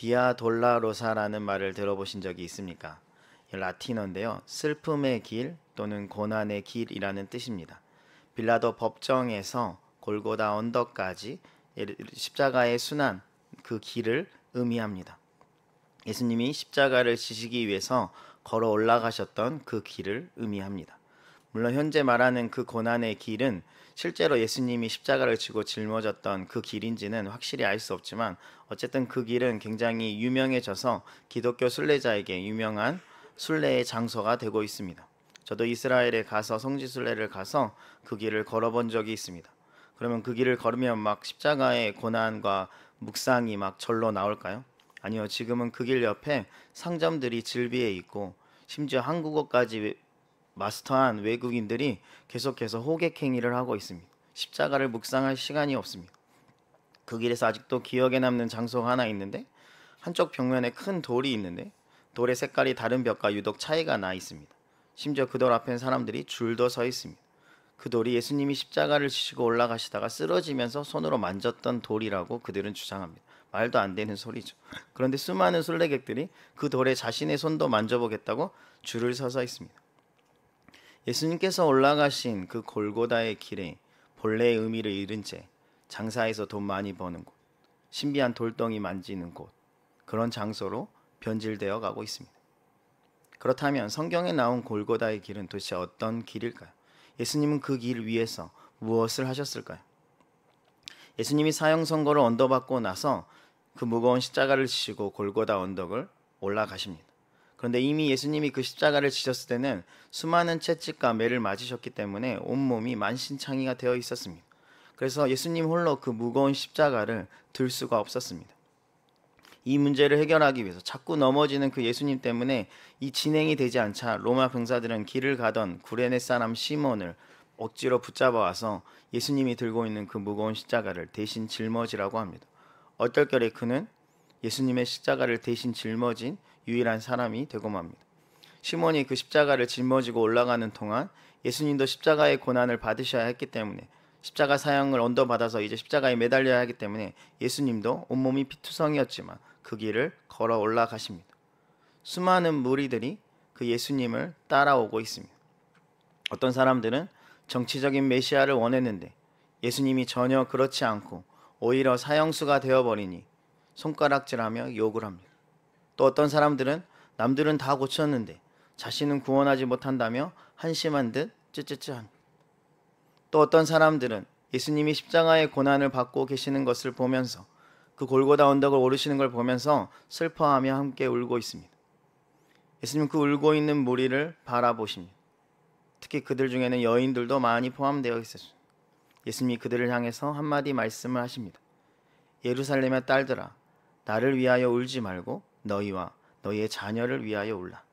비아 돌라로사라는 말을 들어보신 적이 있습니까? 라틴어인데요. 슬픔의 길 또는 고난의 길이라는 뜻입니다. 빌라도 법정에서 골고다 언덕까지 십자가의 순환, 그 길을 의미합니다. 예수님이 십자가를 지시기 위해서 걸어 올라가셨던 그 길을 의미합니다. 물론 현재 말하는 그 고난의 길은 실제로 예수님이 십자가를 지고 짊어졌던 그 길인지는 확실히 알 수 없지만 어쨌든 그 길은 굉장히 유명해져서 기독교 순례자에게 유명한 순례의 장소가 되고 있습니다. 저도 이스라엘에 가서 성지순례를 가서 그 길을 걸어본 적이 있습니다. 그러면 그 길을 걸으면 막 십자가의 고난과 묵상이 막 절로 나올까요? 아니요. 지금은 그 길 옆에 상점들이 즐비해 있고 심지어 한국어까지 마스터한 외국인들이 계속해서 호객행위를 하고 있습니다. 십자가를 묵상할 시간이 없습니다. 그 길에서 아직도 기억에 남는 장소가 하나 있는데 한쪽 벽면에 큰 돌이 있는데 돌의 색깔이 다른 벽과 유독 차이가 나 있습니다. 심지어 그 돌 앞엔 사람들이 줄도 서 있습니다. 그 돌이 예수님이 십자가를 지시고 올라가시다가 쓰러지면서 손으로 만졌던 돌이라고 그들은 주장합니다. 말도 안 되는 소리죠. 그런데 수많은 순례객들이 그 돌에 자신의 손도 만져보겠다고 줄을 서서 있습니다. 예수님께서 올라가신 그 골고다의 길에 본래의 의미를 잃은 채 장사해서 돈 많이 버는 곳, 신비한 돌덩이 만지는 곳, 그런 장소로 변질되어 가고 있습니다. 그렇다면 성경에 나온 골고다의 길은 도대체 어떤 길일까요? 예수님은 그 길 위에서 무엇을 하셨을까요? 예수님이 사형 선고를 언도받고 나서 그 무거운 십자가를 지시고 골고다 언덕을 올라가십니다. 그런데 이미 예수님이 그 십자가를 지셨을 때는 수많은 채찍과 매를 맞으셨기 때문에 온몸이 만신창이가 되어 있었습니다. 그래서 예수님 홀로 그 무거운 십자가를 들 수가 없었습니다. 이 문제를 해결하기 위해서 자꾸 넘어지는 그 예수님 때문에 이 진행이 되지 않자 로마 병사들은 길을 가던 구레네 사람 시몬을 억지로 붙잡아 와서 예수님이 들고 있는 그 무거운 십자가를 대신 짊어지라고 합니다. 얼떨결에 그는 예수님의 십자가를 대신 짊어진 유일한 사람이 되고 맙니다. 시몬이 그 십자가를 짊어지고 올라가는 동안 예수님도 십자가의 고난을 받으셔야 했기 때문에 십자가 사형을 언도받아서 이제 십자가에 매달려야 하기 때문에 예수님도 온몸이 피투성이었지만 그 길을 걸어 올라가십니다. 수많은 무리들이 그 예수님을 따라오고 있습니다. 어떤 사람들은 정치적인 메시아를 원했는데 예수님이 전혀 그렇지 않고 오히려 사형수가 되어버리니 손가락질하며 욕을 합니다. 또 어떤 사람들은 남들은 다 고쳤는데 자신은 구원하지 못한다며 한심한 듯 쯔쯔쯔합니다. 또 어떤 사람들은 예수님이 십자가의 고난을 받고 계시는 것을 보면서 그 골고다 언덕을 오르시는 걸 보면서 슬퍼하며 함께 울고 있습니다. 예수님 그 울고 있는 무리를 바라보십니다. 특히 그들 중에는 여인들도 많이 포함되어 있었습니다. 예수님이 그들을 향해서 한마디 말씀을 하십니다. 예루살렘의 딸들아, 나를 위하여 울지 말고 너희와 너희의 자녀를 위하여 울라.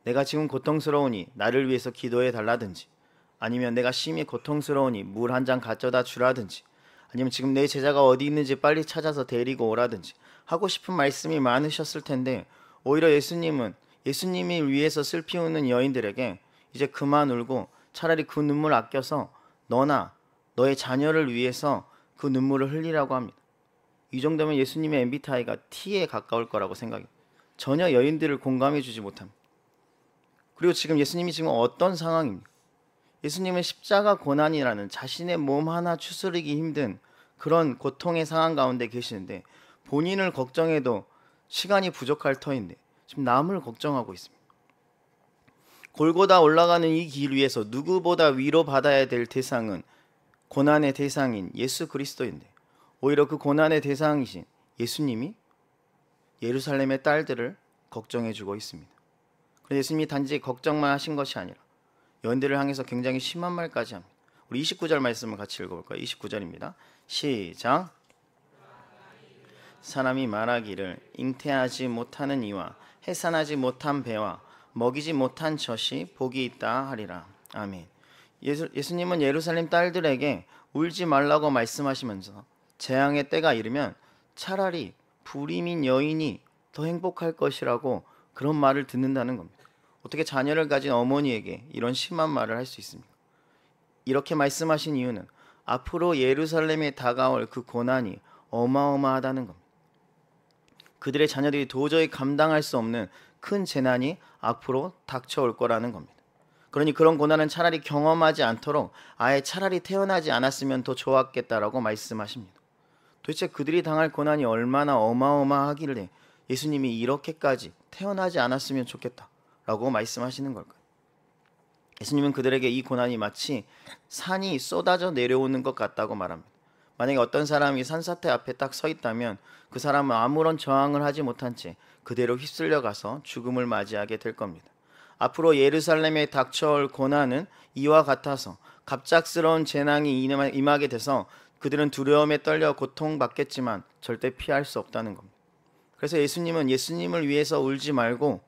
내가 지금 고통스러우니 나를 위해서 기도해 달라든지, 아니면 내가 심히 고통스러우니 물 한 잔 가져다 주라든지, 아니면 지금 내 제자가 어디 있는지 빨리 찾아서 데리고 오라든지 하고 싶은 말씀이 많으셨을 텐데 오히려 예수님은 예수님이 위해서 슬피 우는 여인들에게 이제 그만 울고 차라리 그 눈물 아껴서 너나 너의 자녀를 위해서 그 눈물을 흘리라고 합니다. 이 정도면 예수님의 MBTI가 T에 가까울 거라고 생각해요. 전혀 여인들을 공감해 주지 못합니다. 그리고 지금 예수님이 지금 어떤 상황입니까? 예수님은 십자가 고난이라는 자신의 몸 하나 추스르기 힘든 그런 고통의 상황 가운데 계시는데 본인을 걱정해도 시간이 부족할 터인데 지금 남을 걱정하고 있습니다. 골고다 올라가는 이 길 위에서 누구보다 위로받아야 될 대상은 고난의 대상인 예수 그리스도인데 오히려 그 고난의 대상이신 예수님이 예루살렘의 딸들을 걱정해주고 있습니다. 그런데 예수님이 단지 걱정만 하신 것이 아니라 여인들을 향해서 굉장히 심한 말까지 합니다. 우리 29절 말씀을 같이 읽어볼까요? 29절입니다. 시작. 사람이 말하기를 잉태하지 못하는 이와 해산하지 못한 배와 먹이지 못한 젖이 복이 있다 하리라. 아멘. 예수님은 예루살렘 딸들에게 울지 말라고 말씀하시면서 재앙의 때가 이르면 차라리 불임인 여인이 더 행복할 것이라고 그런 말을 듣는다는 겁니다. 어떻게 자녀를 가진 어머니에게 이런 심한 말을 할 수 있습니까? 이렇게 말씀하신 이유는 앞으로 예루살렘에 다가올 그 고난이 어마어마하다는 겁니다. 그들의 자녀들이 도저히 감당할 수 없는 큰 재난이 앞으로 닥쳐올 거라는 겁니다. 그러니 그런 고난은 차라리 경험하지 않도록 아예 차라리 태어나지 않았으면 더 좋았겠다라고 말씀하십니다. 도대체 그들이 당할 고난이 얼마나 어마어마하길래 예수님이 이렇게까지 태어나지 않았으면 좋겠다라고 말씀하시는 걸까요? 예수님은 그들에게 이 고난이 마치 산이 쏟아져 내려오는 것 같다고 말합니다. 만약에 어떤 사람이 산사태 앞에 딱 서 있다면 그 사람은 아무런 저항을 하지 못한 채 그대로 휩쓸려 가서 죽음을 맞이하게 될 겁니다. 앞으로 예루살렘에 닥쳐올 고난은 이와 같아서 갑작스러운 재난이 임하게 돼서 그들은 두려움에 떨려 고통받겠지만 절대 피할 수 없다는 겁니다. 그래서 예수님은 예수님을 위해서 울지 말고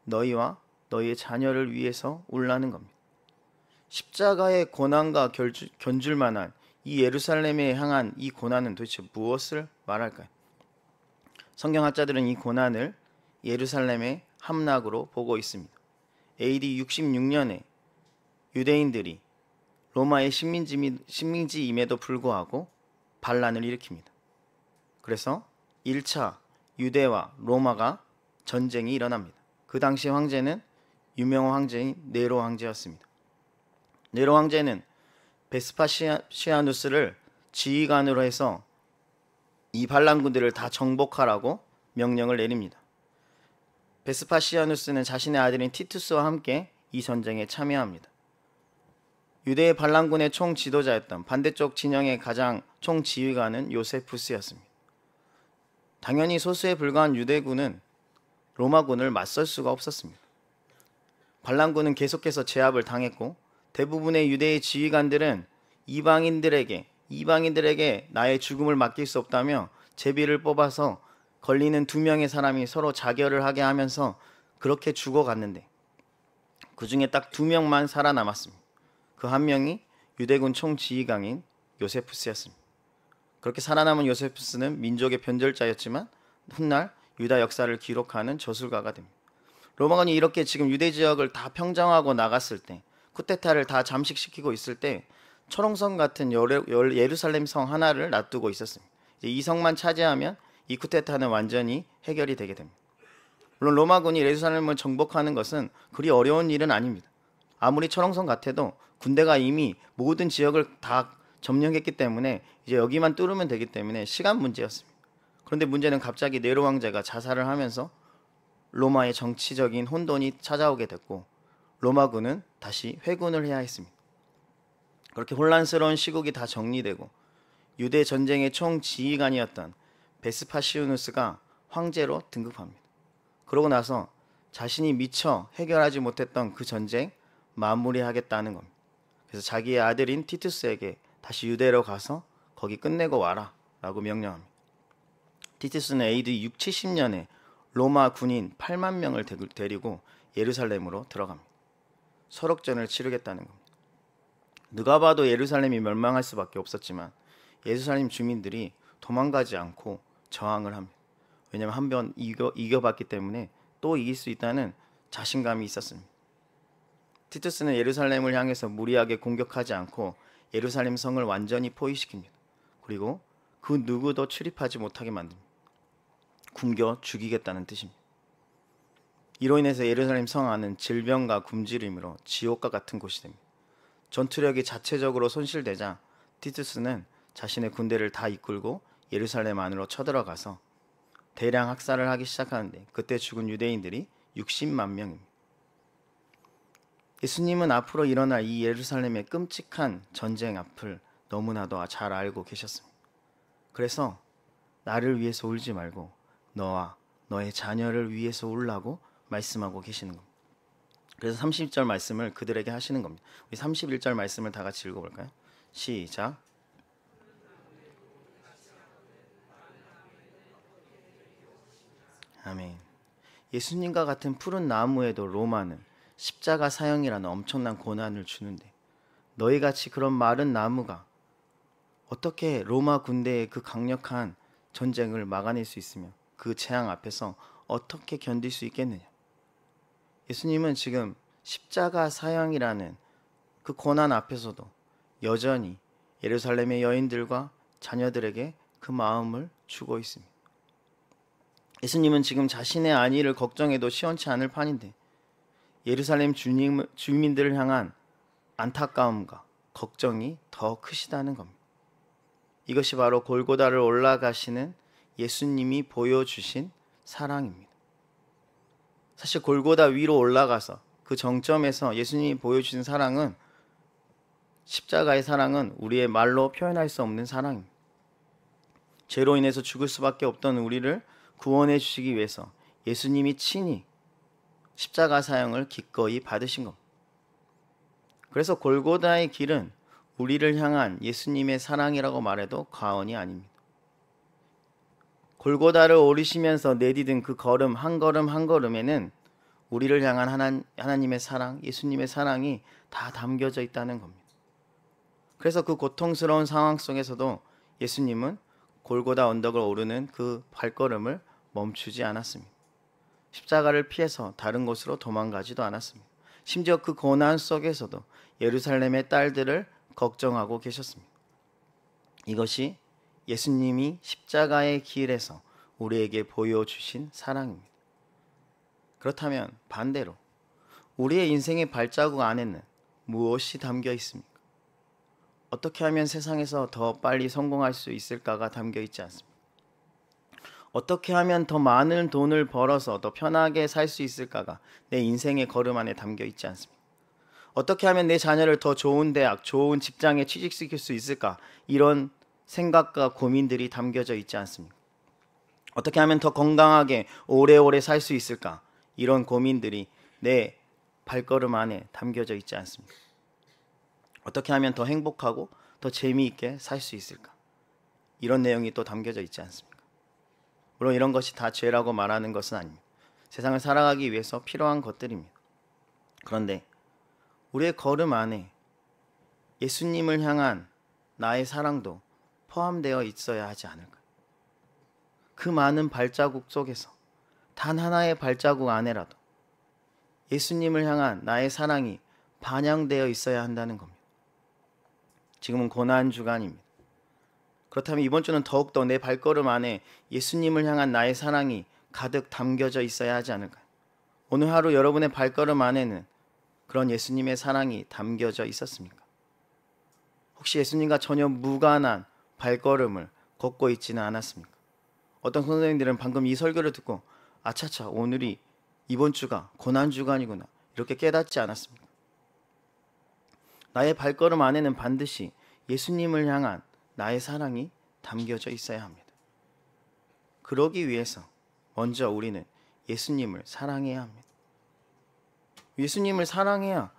너희와 너희의 자녀를 위해서 울라는 겁니다. 십자가의 고난과 견줄 만한 이 예루살렘에 향한 이 고난은 도대체 무엇을 말할까요? 성경학자들은 이 고난을 예루살렘의 함락으로 보고 있습니다. AD 66년에 유대인들이 로마의 식민지임에도 불구하고 반란을 일으킵니다. 그래서 1차 유대와 로마가 전쟁이 일어납니다. 그 당시 황제는 유명한 황제인 네로 황제였습니다. 네로 황제는 베스파시아누스를 지휘관으로 해서 이 반란군들을 다 정복하라고 명령을 내립니다. 베스파시아누스는 자신의 아들인 티투스와 함께 이 전쟁에 참여합니다. 유대의 반란군의 총 지도자였던 반대쪽 진영의 가장 총 지휘관은 요세푸스였습니다. 당연히 소수에 불과한 유대군은 로마군을 맞설 수가 없었습니다. 반란군은 계속해서 제압을 당했고 대부분의 유대의 지휘관들은 이방인들에게 나의 죽음을 맡길 수 없다며 제비를 뽑아서 걸리는 2명의 사람이 서로 자결을 하게 하면서 그렇게 죽어갔는데 그 중에 딱 2명만 살아남았습니다. 그 한 명이 유대군 총지휘관인 요세푸스였습니다. 그렇게 살아남은 요세푸스는 민족의 변절자였지만 훗날 유다 역사를 기록하는 저술가가 됩니다. 로마군이 이렇게 지금 유대 지역을 다 평정하고 나갔을 때, 쿠데타를 다 잠식시키고 있을 때 초롱성 같은 예루살렘 성 하나를 놔두고 있었습니다. 이제 이 성만 차지하면 이 쿠데타는 완전히 해결이 되게 됩니다. 물론 로마군이 예루살렘을 정복하는 것은 그리 어려운 일은 아닙니다. 아무리 초롱성 같아도 군대가 이미 모든 지역을 다 점령했기 때문에 이제 여기만 뚫으면 되기 때문에 시간 문제였습니다. 그런데 문제는 갑자기 네로 황제가 자살을 하면서 로마의 정치적인 혼돈이 찾아오게 됐고 로마군은 다시 회군을 해야 했습니다. 그렇게 혼란스러운 시국이 다 정리되고 유대 전쟁의 총지휘관이었던 베스파시우누스가 황제로 등극합니다. 그러고 나서 자신이 미처 해결하지 못했던 그 전쟁 마무리하겠다는 겁니다. 그래서 자기의 아들인 티투스에게 다시 유대로 가서 거기 끝내고 와라 라고 명령합니다. 티투스는 AD 670년에 로마 군인 8만 명을 데리고 예루살렘으로 들어갑니다. 설옥전을 치르겠다는 겁니다. 누가 봐도 예루살렘이 멸망할 수밖에 없었지만 예루살렘 주민들이 도망가지 않고 저항을 합니다. 왜냐하면 한 번 이겨봤기 때문에 또 이길 수 있다는 자신감이 있었습니다. 티투스는 예루살렘을 향해서 무리하게 공격하지 않고 예루살렘 성을 완전히 포위시킵니다. 그리고 그 누구도 출입하지 못하게 만듭니다. 굶겨 죽이겠다는 뜻입니다. 이로 인해서 예루살렘 성 안은 질병과 굶주림으로 지옥과 같은 곳이 됩니다. 전투력이 자체적으로 손실되자 티투스는 자신의 군대를 다 이끌고 예루살렘 안으로 쳐들어가서 대량 학살을 하기 시작하는데 그때 죽은 유대인들이 60만 명입니다. 예수님은 앞으로 일어날 이 예루살렘의 끔찍한 전쟁 앞을 너무나도 잘 알고 계셨습니다. 그래서 나를 위해서 울지 말고 너와 너의 자녀를 위해서 울라고 말씀하고 계시는 겁니다. 그래서 30절 말씀을 그들에게 하시는 겁니다. 우리 31절 말씀을 다 같이 읽어볼까요? 시작. 아멘. 예수님과 같은 푸른 나무에도 로마는 십자가 사형이라는 엄청난 고난을 주는데 너희같이 그런 마른 나무가 어떻게 로마 군대의 그 강력한 전쟁을 막아낼 수 있으며 그 재앙 앞에서 어떻게 견딜 수 있겠느냐. 예수님은 지금 십자가 사형이라는 그 고난 앞에서도 여전히 예루살렘의 여인들과 자녀들에게 그 마음을 주고 있습니다. 예수님은 지금 자신의 안위를 걱정해도 시원치 않을 판인데 예루살렘 주민들을 향한 안타까움과 걱정이 더 크시다는 겁니다. 이것이 바로 골고다를 올라가시는 예수님이 보여주신 사랑입니다. 사실 골고다 위로 올라가서 그 정점에서 예수님이 보여주신 사랑은, 십자가의 사랑은 우리의 말로 표현할 수 없는 사랑입니다. 죄로 인해서 죽을 수밖에 없던 우리를 구원해 주시기 위해서 예수님이 친히 십자가 사형을 기꺼이 받으신 겁니다. 그래서 골고다의 길은 우리를 향한 예수님의 사랑이라고 말해도 과언이 아닙니다. 골고다를 오르시면서 내디딘 그 걸음 한 걸음에는 우리를 향한 하나님의 사랑, 예수님의 사랑이 다 담겨져 있다는 겁니다. 그래서 그 고통스러운 상황 속에서도 예수님은 골고다 언덕을 오르는 그 발걸음을 멈추지 않았습니다. 십자가를 피해서 다른 곳으로 도망가지도 않았습니다. 심지어 그 고난 속에서도 예루살렘의 딸들을 걱정하고 계셨습니다. 이것이 예수님이 십자가의 길에서 우리에게 보여주신 사랑입니다. 그렇다면 반대로 우리의 인생의 발자국 안에는 무엇이 담겨 있습니까? 어떻게 하면 세상에서 더 빨리 성공할 수 있을까가 담겨 있지 않습니까? 어떻게 하면 더 많은 돈을 벌어서 더 편하게 살 수 있을까가 내 인생의 걸음 안에 담겨 있지 않습니까? 어떻게 하면 내 자녀를 더 좋은 대학, 좋은 직장에 취직시킬 수 있을까? 이런 생각과 고민들이 담겨져 있지 않습니까? 어떻게 하면 더 건강하게 오래오래 살 수 있을까? 이런 고민들이 내 발걸음 안에 담겨져 있지 않습니까? 어떻게 하면 더 행복하고 더 재미있게 살 수 있을까? 이런 내용이 또 담겨져 있지 않습니까? 물론 이런 것이 다 죄라고 말하는 것은 아닙니다. 세상을 살아가기 위해서 필요한 것들입니다. 그런데 우리의 걸음 안에 예수님을 향한 나의 사랑도 포함되어 있어야 하지 않을까? 그 많은 발자국 속에서 단 하나의 발자국 안에라도 예수님을 향한 나의 사랑이 반영되어 있어야 한다는 겁니다. 지금은 고난 주간입니다. 그렇다면 이번 주는 더욱더 내 발걸음 안에 예수님을 향한 나의 사랑이 가득 담겨져 있어야 하지 않을까요? 오늘 하루 여러분의 발걸음 안에는 그런 예수님의 사랑이 담겨져 있었습니까? 혹시 예수님과 전혀 무관한 발걸음을 걷고 있지는 않았습니까? 어떤 선생님들은 방금 이 설교를 듣고 아차차 오늘이 이번 주가 고난 주간이구나 이렇게 깨닫지 않았습니까? 나의 발걸음 안에는 반드시 예수님을 향한 나의 사랑이 담겨져 있어야 합니다. 그러기 위해서 먼저 우리는 예수님을 사랑해야 합니다. 예수님을 사랑해야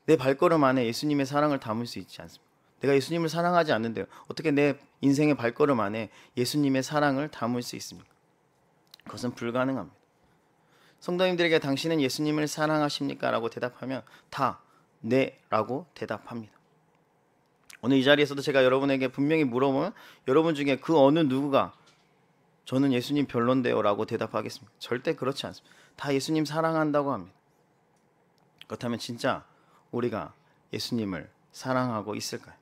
내 발걸음 안에 예수님의 사랑을 담을 수 있지 않습니까? 내가 예수님을 사랑하지 않는데요, 어떻게 내 인생의 발걸음 안에 예수님의 사랑을 담을 수 있습니까? 그것은 불가능합니다. 성도님들에게 당신은 예수님을 사랑하십니까? 라고 대답하면 다 네 라고 대답합니다. 오늘 이 자리에서도 제가 여러분에게 분명히 물어보면 여러분 중에 그 어느 누구가 저는 예수님 별론데요 라고 대답하겠습니까? 절대 그렇지 않습니다. 다 예수님 사랑한다고 합니다. 그렇다면 진짜 우리가 예수님을 사랑하고 있을까요?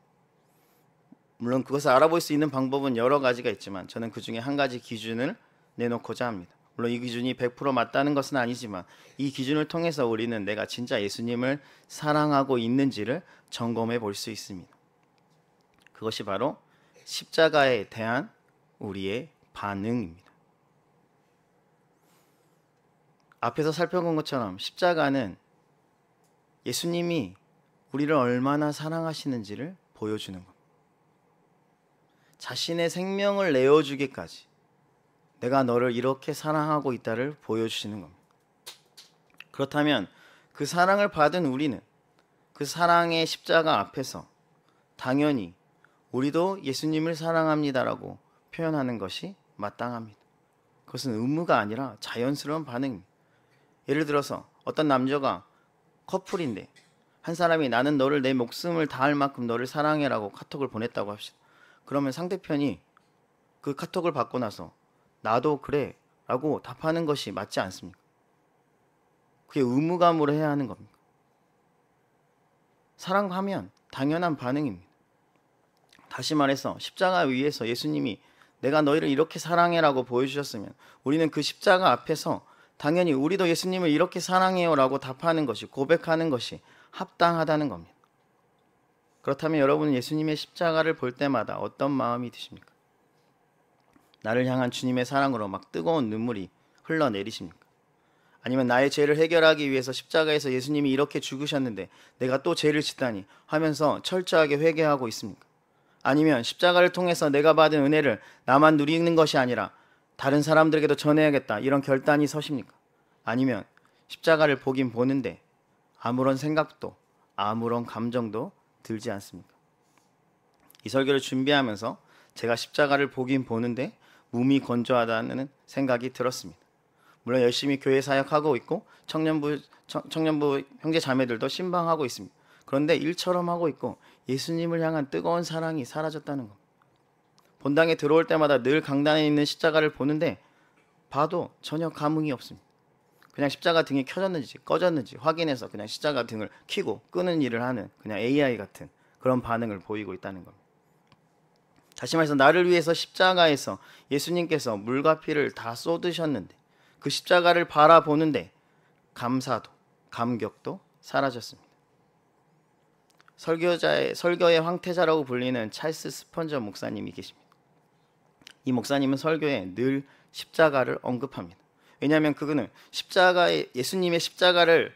물론 그것을 알아볼 수 있는 방법은 여러 가지가 있지만 저는 그 중에 한 가지 기준을 내놓고자 합니다. 물론 이 기준이 100% 맞다는 것은 아니지만 이 기준을 통해서 우리는 내가 진짜 예수님을 사랑하고 있는지를 점검해 볼 수 있습니다. 그것이 바로 십자가에 대한 우리의 반응입니다. 앞에서 살펴본 것처럼 십자가는 예수님이 우리를 얼마나 사랑하시는지를 보여주는 겁니다. 자신의 생명을 내어주기까지 내가 너를 이렇게 사랑하고 있다를 보여주시는 겁니다. 그렇다면 그 사랑을 받은 우리는 그 사랑의 십자가 앞에서 당연히 우리도 예수님을 사랑합니다라고 표현하는 것이 마땅합니다. 그것은 의무가 아니라 자연스러운 반응입니다. 예를 들어서 어떤 남자가 커플인데 한 사람이 나는 너를 내 목숨을 다할 만큼 너를 사랑해라고 카톡을 보냈다고 합시다. 그러면 상대편이 그 카톡을 받고 나서 나도 그래 라고 답하는 것이 맞지 않습니까? 그게 의무감으로 해야 하는 겁니까? 사랑하면 당연한 반응입니다. 다시 말해서 십자가 위에서 예수님이 내가 너희를 이렇게 사랑해라고 보여주셨으면 우리는 그 십자가 앞에서 당연히 우리도 예수님을 이렇게 사랑해요라고 답하는 것이, 고백하는 것이 합당하다는 겁니다. 그렇다면 여러분은 예수님의 십자가를 볼 때마다 어떤 마음이 드십니까? 나를 향한 주님의 사랑으로 막 뜨거운 눈물이 흘러내리십니까? 아니면 나의 죄를 해결하기 위해서 십자가에서 예수님이 이렇게 죽으셨는데 내가 또 죄를 짓다니 하면서 철저하게 회개하고 있습니까? 아니면 십자가를 통해서 내가 받은 은혜를 나만 누리는 것이 아니라 다른 사람들에게도 전해야겠다 이런 결단이 서십니까? 아니면 십자가를 보긴 보는데 아무런 생각도 아무런 감정도 들지 않습니까? 이 설교를 준비하면서 제가 십자가를 보긴 보는데 몸이 건조하다는 생각이 들었습니다. 물론 열심히 교회 사역하고 있고 청년부 형제 자매들도 신방하고 있습니다. 그런데 일처럼 하고 있고 예수님을 향한 뜨거운 사랑이 사라졌다는 겁니다. 본당에 들어올 때마다 늘 강단에 있는 십자가를 보는데 봐도 전혀 감흥이 없습니다. 그냥 십자가 등이 켜졌는지 꺼졌는지 확인해서 그냥 십자가 등을 켜고 끄는 일을 하는 그냥 AI 같은 그런 반응을 보이고 있다는 겁니다. 다시 말해서 나를 위해서 십자가에서 예수님께서 물과 피를 다 쏟으셨는데 그 십자가를 바라보는데 감사도 감격도 사라졌습니다. 설교의 황태자라고 불리는 찰스 스펀저 목사님이 계십니다. 이 목사님은 설교에 늘 십자가를 언급합니다. 왜냐하면 그분은 예수님의 십자가를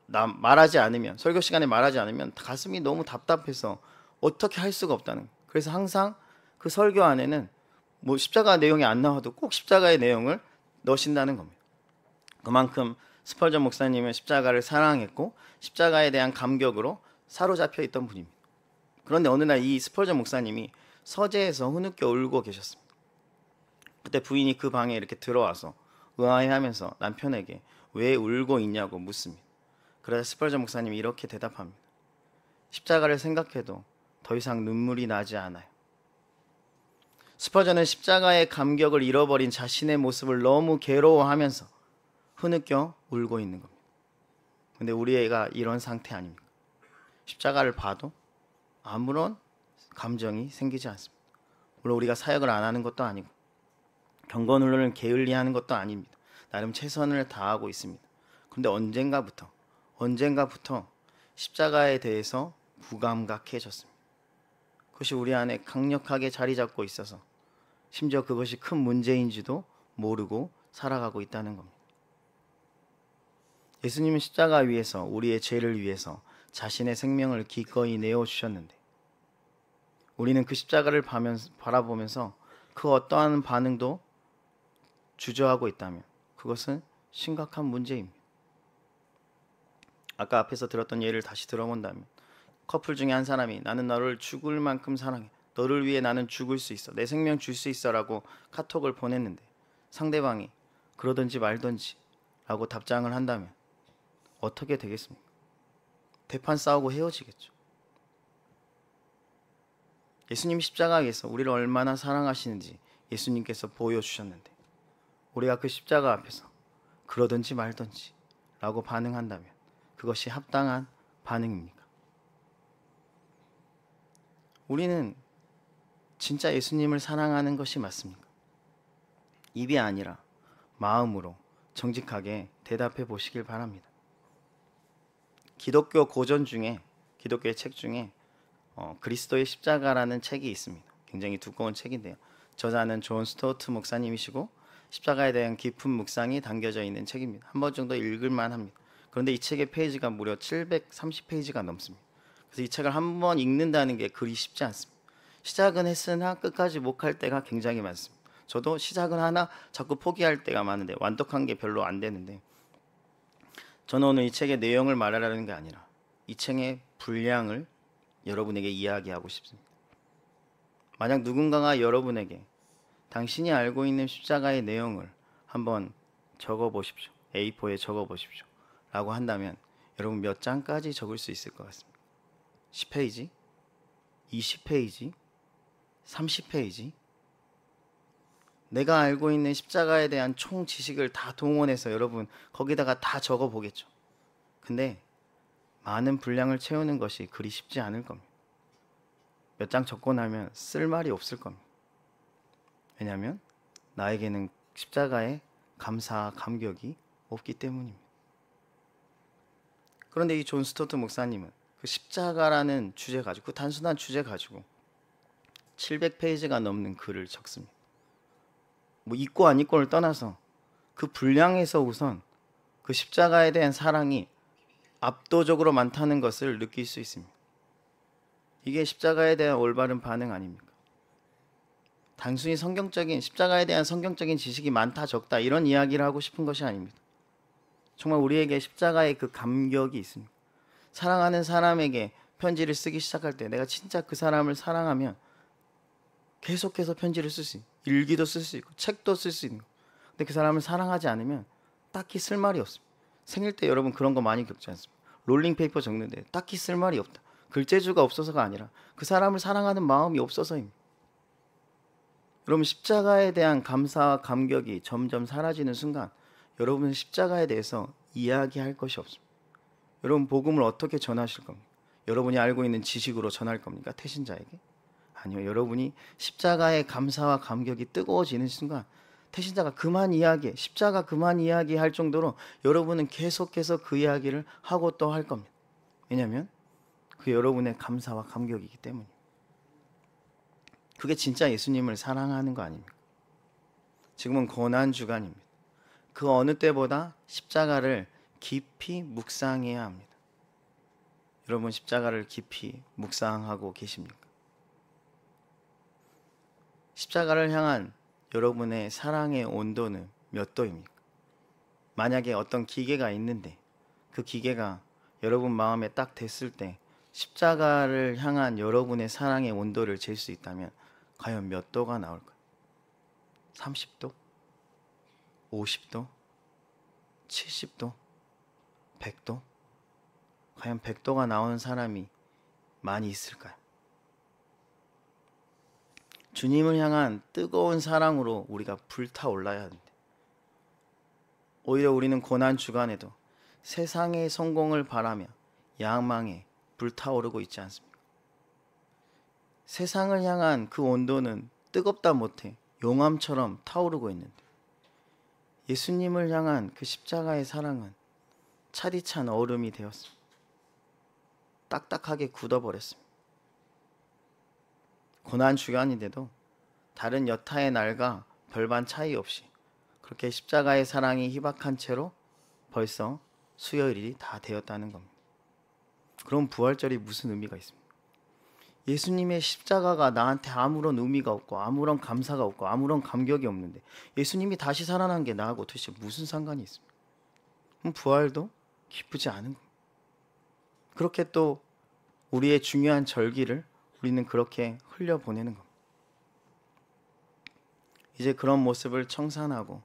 말하지 않으면, 설교 시간에 말하지 않으면 가슴이 너무 답답해서 어떻게 할 수가 없다는 거예요. 그래서 항상 그 설교 안에는 뭐 십자가 내용이 안 나와도 꼭 십자가의 내용을 넣으신다는 겁니다. 그만큼 스펄전 목사님은 십자가를 사랑했고 십자가에 대한 감격으로 사로잡혀 있던 분입니다. 그런데 어느 날 이 스펄전 목사님이 서재에서 흐느껴 울고 계셨습니다. 그때 부인이 그 방에 이렇게 들어와서 의아해하면서 남편에게 왜 울고 있냐고 묻습니다. 그래서 스펄전 목사님이 이렇게 대답합니다. 십자가를 생각해도 더 이상 눈물이 나지 않아요. 스펄전은 십자가의 감격을 잃어버린 자신의 모습을 너무 괴로워하면서 흐느껴 울고 있는 겁니다. 근데 우리 애가 이런 상태 아닙니까? 십자가를 봐도 아무런 감정이 생기지 않습니다. 물론 우리가 사역을 안 하는 것도 아니고 경건훈련을 게을리하는 것도 아닙니다. 나름 최선을 다하고 있습니다. 그런데 언젠가부터 십자가에 대해서 무감각해졌습니다. 그것이 우리 안에 강력하게 자리 잡고 있어서 심지어 그것이 큰 문제인지도 모르고 살아가고 있다는 겁니다. 예수님은 십자가 위에서 우리의 죄를 위해서 자신의 생명을 기꺼이 내어주셨는데 우리는 그 십자가를 바라보면서 그 어떠한 반응도 주저하고 있다면 그것은 심각한 문제입니다. 아까 앞에서 들었던 예를 다시 들어본다면 커플 중에 한 사람이 나는 너를 죽을 만큼 사랑해. 너를 위해 나는 죽을 수 있어. 내 생명 줄 수 있어 라고 카톡을 보냈는데 상대방이 그러든지 말든지 라고 답장을 한다면 어떻게 되겠습니까? 대판 싸우고 헤어지겠죠. 예수님 십자가 위에서 우리를 얼마나 사랑하시는지 예수님께서 보여주셨는데 우리가 그 십자가 앞에서 그러든지 말든지 라고 반응한다면 그것이 합당한 반응입니까? 우리는 진짜 예수님을 사랑하는 것이 맞습니까? 입이 아니라 마음으로 정직하게 대답해 보시길 바랍니다. 기독교의 책 중에 그리스도의 십자가라는 책이 있습니다. 굉장히 두꺼운 책인데요. 저자는 존 스토트 목사님이시고 십자가에 대한 깊은 묵상이 담겨져 있는 책입니다. 한 번 정도 읽을만 합니다. 그런데 이 책의 페이지가 무려 730페이지가 넘습니다. 그래서 이 책을 한 번 읽는다는 게 그리 쉽지 않습니다. 시작은 했으나 끝까지 못 갈 때가 굉장히 많습니다. 저도 시작은 하나 자꾸 포기할 때가 많은데 완독한 게 별로 안 되는데 저는 오늘 이 책의 내용을 말하려는 게 아니라 이 책의 분량을 여러분에게 이야기하고 싶습니다. 만약 누군가가 여러분에게 당신이 알고 있는 십자가의 내용을 한번 적어보십시오. A4에 적어보십시오. 라고 한다면 여러분 몇 장까지 적을 수 있을 것 같습니다. 10페이지? 20페이지? 30페이지? 내가 알고 있는 십자가에 대한 총 지식을 다 동원해서 여러분 거기다가 다 적어보겠죠. 근데 많은 분량을 채우는 것이 그리 쉽지 않을 겁니다. 몇 장 적고 나면 쓸 말이 없을 겁니다. 왜냐하면 나에게는 십자가에 감사와 감격이 없기 때문입니다. 그런데 이 존 스토트 목사님은 그 십자가라는 주제 가지고, 그 단순한 주제 가지고 700페이지가 넘는 글을 적습니다. 뭐 있고 안 있고를 떠나서 그 분량에서 우선 그 십자가에 대한 사랑이 압도적으로 많다는 것을 느낄 수 있습니다. 이게 십자가에 대한 올바른 반응 아닙니까? 단순히 십자가에 대한 성경적인 지식이 많다 적다 이런 이야기를 하고 싶은 것이 아닙니다. 정말 우리에게 십자가의 그 감격이 있습니다. 사랑하는 사람에게 편지를 쓰기 시작할 때 내가 진짜 그 사람을 사랑하면 계속해서 편지를 쓸 수 있고, 일기도 쓸 수 있고, 책도 쓸 수 있는 거. 근데 그 사람을 사랑하지 않으면 딱히 쓸 말이 없습니다. 생일 때 여러분 그런 거 많이 겪지 않습니까? 롤링페이퍼 적는데 딱히 쓸 말이 없다. 글재주가 없어서가 아니라 그 사람을 사랑하는 마음이 없어서입니다. 여러분, 십자가에 대한 감사와 감격이 점점 사라지는 순간 여러분은 십자가에 대해서 이야기할 것이 없습니다. 여러분, 복음을 어떻게 전하실 겁니까? 여러분이 알고 있는 지식으로 전할 겁니까? 태신자에게? 아니요. 여러분이 십자가의 감사와 감격이 뜨거워지는 순간 태신자가 십자가 그만 이야기할 정도로 여러분은 계속해서 그 이야기를 하고 또 할 겁니다. 왜냐하면 그 여러분의 감사와 감격이기 때문입니다. 그게 진짜 예수님을 사랑하는 거 아닙니까? 지금은 고난 주간입니다. 그 어느 때보다 십자가를 깊이 묵상해야 합니다. 여러분, 십자가를 깊이 묵상하고 계십니까? 십자가를 향한 여러분의 사랑의 온도는 몇 도입니까? 만약에 어떤 기계가 있는데 그 기계가 여러분 마음에 딱 댔을 때 십자가를 향한 여러분의 사랑의 온도를 잴 수 있다면 과연 몇 도가 나올까요? 30도? 50도? 70도? 100도? 과연 100도가 나오는 사람이 많이 있을까요? 주님을 향한 뜨거운 사랑으로 우리가 불타올라야 하는데 오히려 우리는 고난 주간에도 세상의 성공을 바라며 야망에 불타오르고 있지 않습니까? 세상을 향한 그 온도는 뜨겁다 못해 용암처럼 타오르고 있는데 예수님을 향한 그 십자가의 사랑은 차디찬 얼음이 되었습니다. 딱딱하게 굳어버렸습니다. 고난 주간인데도 다른 여타의 날과 별반 차이 없이 그렇게 십자가의 사랑이 희박한 채로 벌써 수요일이 다 되었다는 겁니다. 그럼 부활절이 무슨 의미가 있습니까? 예수님의 십자가가 나한테 아무런 의미가 없고 아무런 감사가 없고 아무런 감격이 없는데 예수님이 다시 살아난 게 나하고 도대체 무슨 상관이 있습니까? 그럼 부활도 기쁘지 않은 겁니다. 그렇게 또 우리의 중요한 절기를 우리는 그렇게 흘려보내는 겁니다. 이제 그런 모습을 청산하고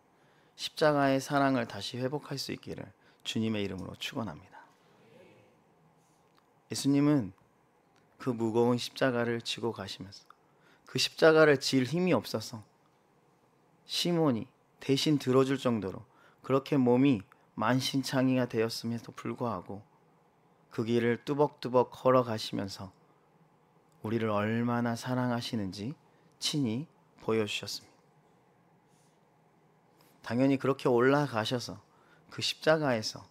십자가의 사랑을 다시 회복할 수 있기를 주님의 이름으로 축원합니다. 예수님은 그 무거운 십자가를 지고 가시면서 그 십자가를 질 힘이 없어서 시몬이 대신 들어줄 정도로 그렇게 몸이 만신창이가 되었음에도 불구하고 그 길을 뚜벅뚜벅 걸어가시면서 우리를 얼마나 사랑하시는지 친히 보여주셨습니다. 당연히 그렇게 올라가셔서 그 십자가에서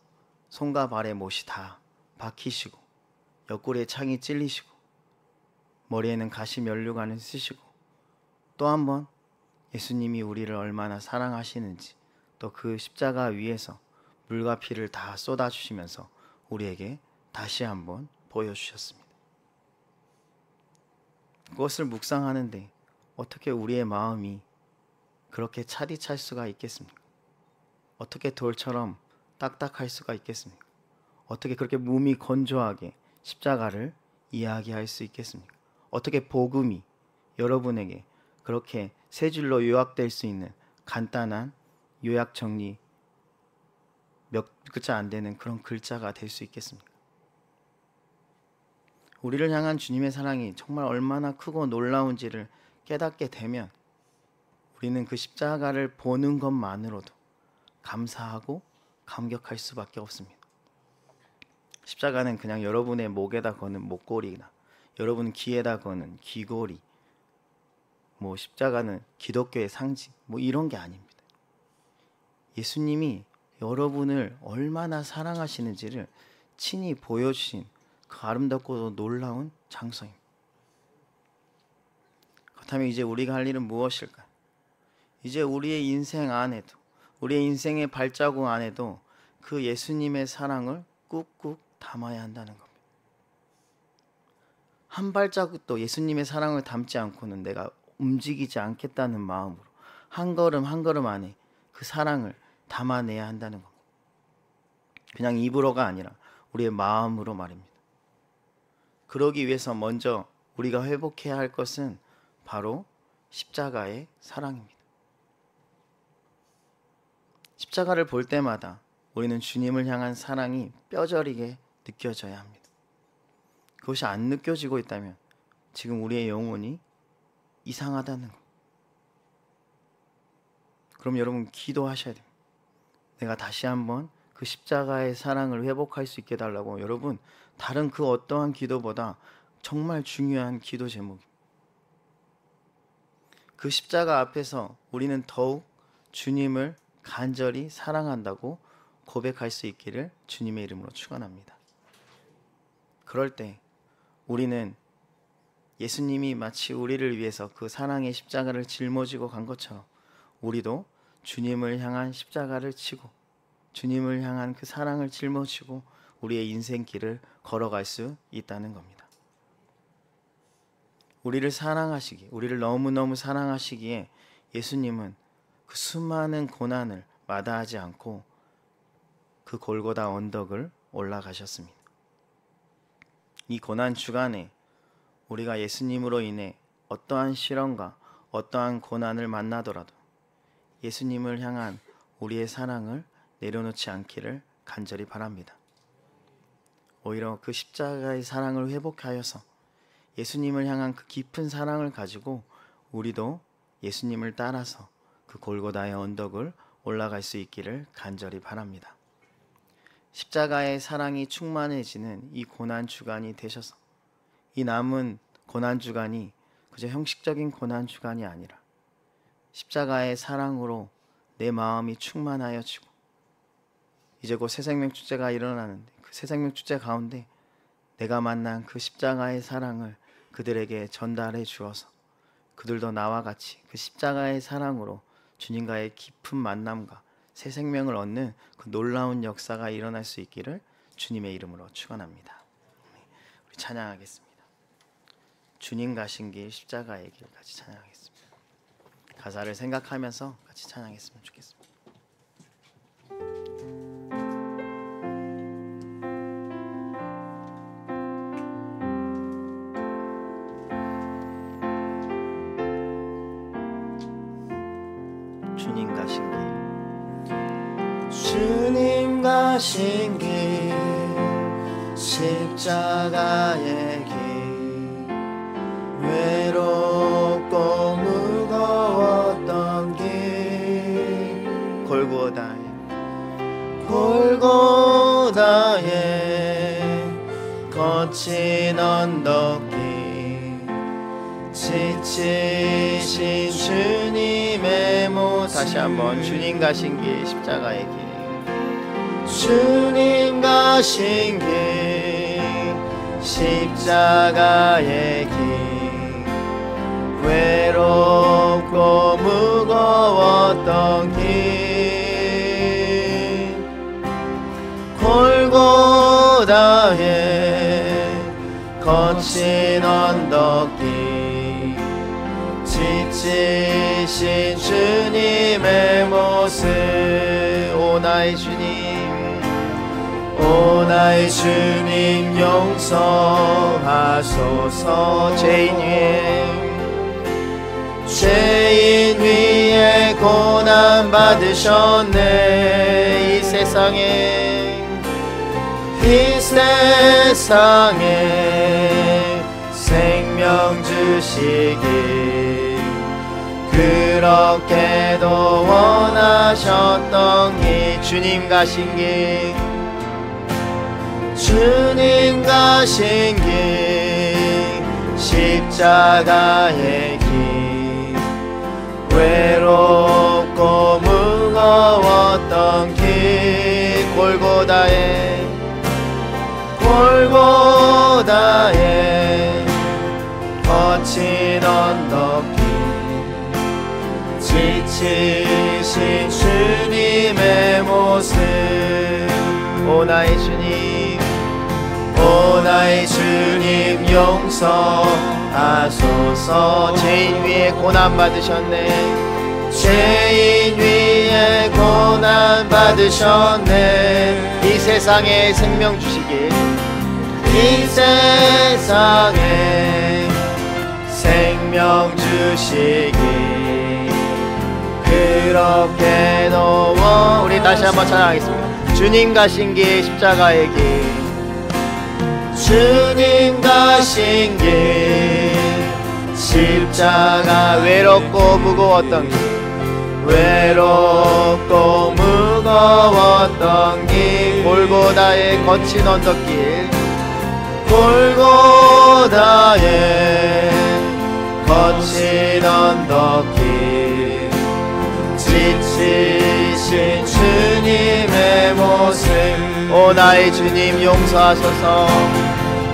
손과 발에 못이 다 박히시고 옆구리에 창이 찔리시고 머리에는 가시 면류관을 쓰시고 또 한 번 예수님이 우리를 얼마나 사랑하시는지 또 그 십자가 위에서 물과 피를 다 쏟아주시면서 우리에게 다시 한번 보여주셨습니다. 그것을 묵상하는데 어떻게 우리의 마음이 그렇게 차디찰 수가 있겠습니까? 어떻게 돌처럼 딱딱할 수가 있겠습니까? 어떻게 그렇게 몸이 건조하게 십자가를 이야기할 수 있겠습니까? 어떻게 복음이 여러분에게 그렇게 세 줄로 요약될 수 있는 간단한 요약 정리 몇 글자 안 되는 그런 글자가 될 수 있겠습니까? 우리를 향한 주님의 사랑이 정말 얼마나 크고 놀라운지를 깨닫게 되면 우리는 그 십자가를 보는 것만으로도 감사하고 감격할 수밖에 없습니다. 십자가는 그냥 여러분의 목에다 거는 목걸이나 여러분 귀에다 거는 귀걸이, 뭐 십자가는 기독교의 상징 뭐 이런 게 아닙니다. 예수님이 여러분을 얼마나 사랑하시는지를 친히 보여주신 그 아름답고 놀라운 장소입니다. 그렇다면 이제 우리가 할 일은 무엇일까요? 이제 우리의 인생 안에도, 우리의 인생의 발자국 안에도 그 예수님의 사랑을 꾹꾹 담아야 한다는 겁니다. 한 발자국도 예수님의 사랑을 담지 않고는 내가 움직이지 않겠다는 마음으로 한 걸음 한 걸음 안에 그 사랑을 담아내야 한다는 겁니다. 그냥 입으로가 아니라 우리의 마음으로 말입니다. 그러기 위해서 먼저 우리가 회복해야 할 것은 바로 십자가의 사랑입니다. 십자가를 볼 때마다 우리는 주님을 향한 사랑이 뼈저리게 느껴져야 합니다. 그것이 안 느껴지고 있다면 지금 우리의 영혼이 이상하다는 것. 그럼 여러분 기도하셔야 됩니다. 내가 다시 한번 그 십자가의 사랑을 회복할 수 있게 해달라고. 여러분, 다른 그 어떠한 기도보다 정말 중요한 기도 제목입니다. 그 십자가 앞에서 우리는 더욱 주님을 간절히 사랑한다고 고백할 수 있기를 주님의 이름으로 축원합니다. 그럴 때 우리는 예수님이 마치 우리를 위해서 그 사랑의 십자가를 짊어지고 간 것처럼 우리도 주님을 향한 십자가를 치고 주님을 향한 그 사랑을 짊어지고 우리의 인생길을 걸어갈 수 있다는 겁니다. 우리를 사랑하시기, 우리를 너무너무 사랑하시기에 예수님은 그 수많은 고난을 마다하지 않고 그 골고다 언덕을 올라가셨습니다. 이 고난 주간에 우리가 예수님으로 인해 어떠한 시련과 어떠한 고난을 만나더라도 예수님을 향한 우리의 사랑을 내려놓지 않기를 간절히 바랍니다. 오히려 그 십자가의 사랑을 회복하여서 예수님을 향한 그 깊은 사랑을 가지고 우리도 예수님을 따라서 그 골고다의 언덕을 올라갈 수 있기를 간절히 바랍니다. 십자가의 사랑이 충만해지는 이 고난 주간이 되셔서 이 남은 고난 주간이 그저 형식적인 고난 주간이 아니라 십자가의 사랑으로 내 마음이 충만하여지고 이제 곧 새생명 축제가 일어나는데 그 새생명 축제 가운데 내가 만난 그 십자가의 사랑을 그들에게 전달해 주어서 그들도 나와 같이 그 십자가의 사랑으로 주님과의 깊은 만남과 새 생명을 얻는 그 놀라운 역사가 일어날 수 있기를 주님의 이름으로 축원합니다. 우리 찬양하겠습니다. 주님 가신 길 십자가의 길 같이 찬양하겠습니다. 가사를 생각하면서 같이 찬양했으면 좋겠습니다. 주님 가신 길, 주님 가신 길, 십자가의 길, 외롭고 무거웠던 길, 골고다의 거친 언덕길, 지치신 주님의 모습. 다시 한번 주님 가신 길 십자가의 길, 주님 가신 길 십자가의 길, 외롭고 무거웠던 길, 골고다의 거친 언덕길, 지치신 주님의 모습. 오 나의 주님, 오 나의 주님 용서하소서. 죄인 위에 고난 받으셨네. 이 세상에 생명 주시길 그렇게도 원하셨던 길, 주님 가신 길, 주님 가신 길 십자가의 길, 외롭고 무거웠던 길 골고다에 거친 언덕길 지치신 주님의 모습 오 나의 주님 오 나의 주님 용서하소서 죄인 위에 고난 받으셨네 죄인 위에 고난 받으셨네 이 세상에 생명 주시길 이 세상에 생명 주시길 그렇게도 우리 다시 한번 찬양하겠습니다. 주님 가신 길 십자가의 길 주님 가신 길 십자가 외롭고 무거웠던 길 외롭고 무거웠던 길 골고다의 거친 언덕길 골고다의 거친 언덕길 지치신 주님의 모습 오 나의 주님 용서하소서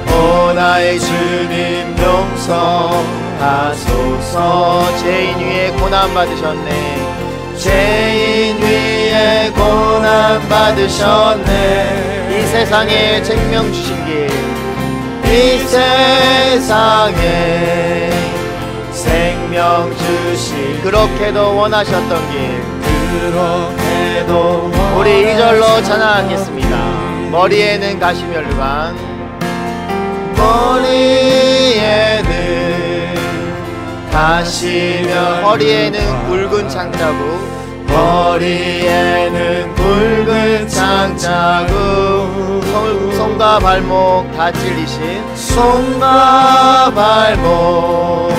오 나의 주님 용서하소서 죄인 위에 고난 받으셨네 죄인 위에 고난 받으셨네 이 세상에 생명 주신 길 이 세상에 생명 주신 그렇게도 원하셨던 길 그렇게도 우리 2절로 찬양하겠습니다. 머리에는 가시면류관 머리에는 가시면 허리에는 굵은 창자국 머리에는 굵은 창자국 손과 발목 다 찔리신 손과 발목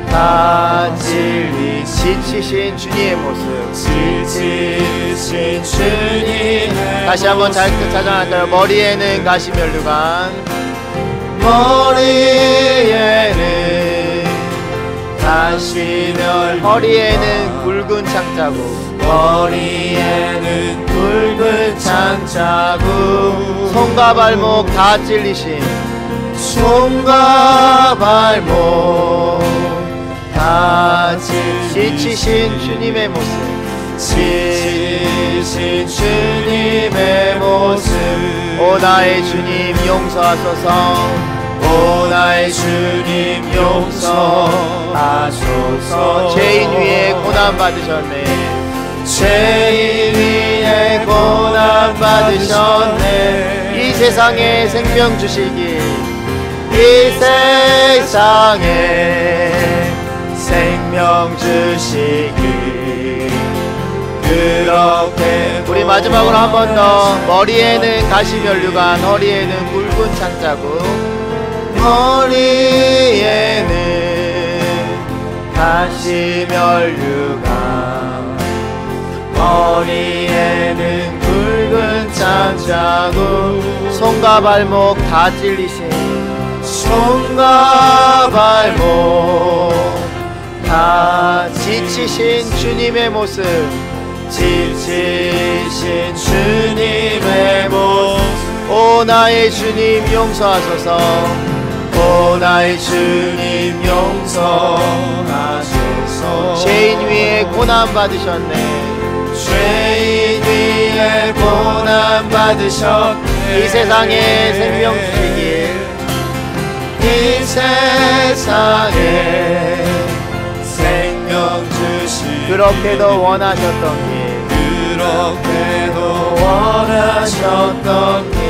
다 찔리 지치신 주님의 모습 지치신 주님 다시 한번 잘 찬양할까요? 머리에는 가시면류관 머리에는 가시면 허리에는 굵은 창자국 머리에는 굵은 창자국 손과 발목 다 찔리신 손과 발목 다 지치신 주님의 모습 지치신 주님의 모습 오 나의 주님 용서하소서 오 나의 주님 용서하소서 죄인 위에 고난 받으셨네 죄인 위에 고난 받으셨네 이 세상에 생명 주시길 이 세상에 생명 주시길 그렇게 우리 마지막으로 한 번 더 머리에는 가시면류관 허리에는 굵은 창자국 머리에는 가시면류관 머리에는 굵은 창자국 손과 발목 다 찔리신 손과 발목 다 지치신 주님의 모습 지치신 주님의 모습 오 나의 주님 용서하소서 오 나의 주님 용서하소서 죄인 위에 고난 받으셨네 죄인 위에 고난 받으셨네 이 세상에 생명 주시길 이 세상에 생명 주시길 그렇게도 원하셨던 길 그렇게도 원하셨던 길